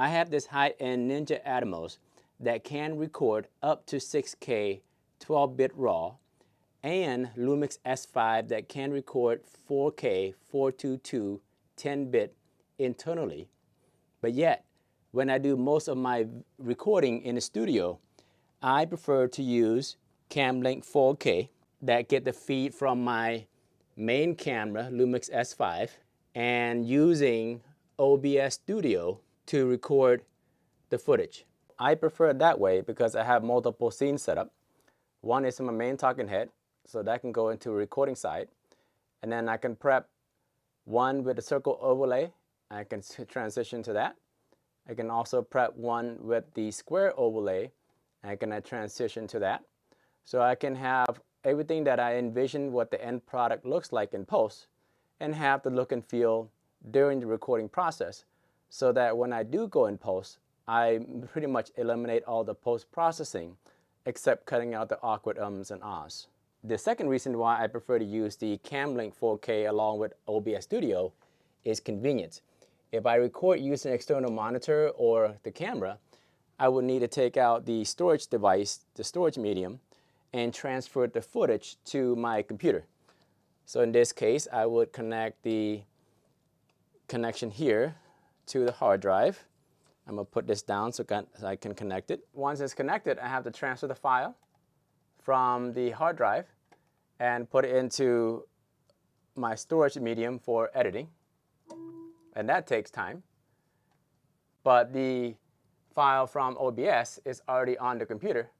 I have this high-end Ninja Atomos that can record up to 6K 12-bit RAW, and Lumix S5 that can record 4K 422 10-bit internally. But yet, when I do most of my recording in the studio, I prefer to use Camlink 4K that get the feed from my main camera, Lumix S5, and using OBS Studio to record the footage. I prefer it that way because I have multiple scenes set up. One is my main talking head, so that can go into a recording side. And then I can prep one with a circle overlay. I can transition to that. I can also prep one with the square overlay. I can transition to that. So I can have everything that I envision what the end product looks like in post, and have the look and feel during the recording process, so that when I do go in post, I pretty much eliminate all the post-processing except cutting out the awkward ums and ahs. The second reason why I prefer to use the Camlink 4K along with OBS Studio is convenience. If I record using an external monitor or the camera, I would need to take out the storage device, the storage medium, and transfer the footage to my computer. So in this case, I would connect the connection here to the hard drive. I'm going to put this down so I can connect it. Once it's connected, I have to transfer the file from the hard drive and put it into my storage medium for editing. And that takes time. But the file from OBS is already on the computer,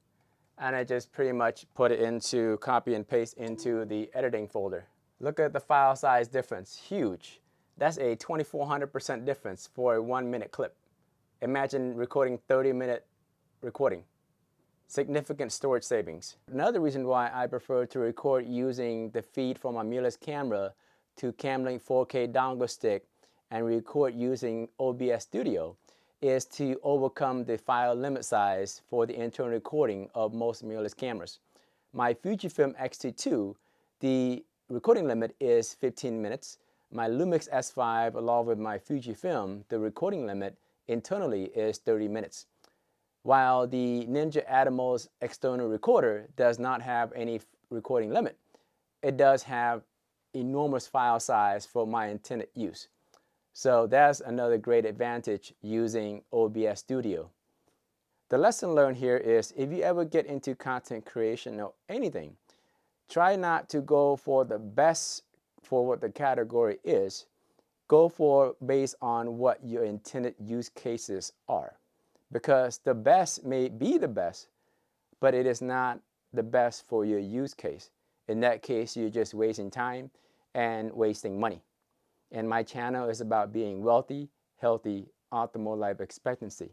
and I just pretty much put it into copy and paste into the editing folder. Look at the file size difference, huge. That's a 2400% difference for a 1-minute clip. Imagine recording 30-minute recording. Significant storage savings. Another reason why I prefer to record using the feed from my mirrorless camera to Camlink 4K dongle stick and record using OBS Studio is to overcome the file limit size for the internal recording of most mirrorless cameras. My Fujifilm X-T2, the recording limit is 15 minutes. My Lumix S5 along with my Fujifilm, the recording limit internally is 30 minutes. While the Ninja Atomos external recorder does not have any recording limit, it does have enormous file size for my intended use. So that's another great advantage using OBS Studio. The lesson learned here is if you ever get into content creation or anything, try not to go for the best for what the category is. Go for based on what your intended use cases are. Because the best may be the best, but it is not the best for your use case. In that case, you're just wasting time and wasting money. And my channel is about being wealthy, healthy, optimal life expectancy.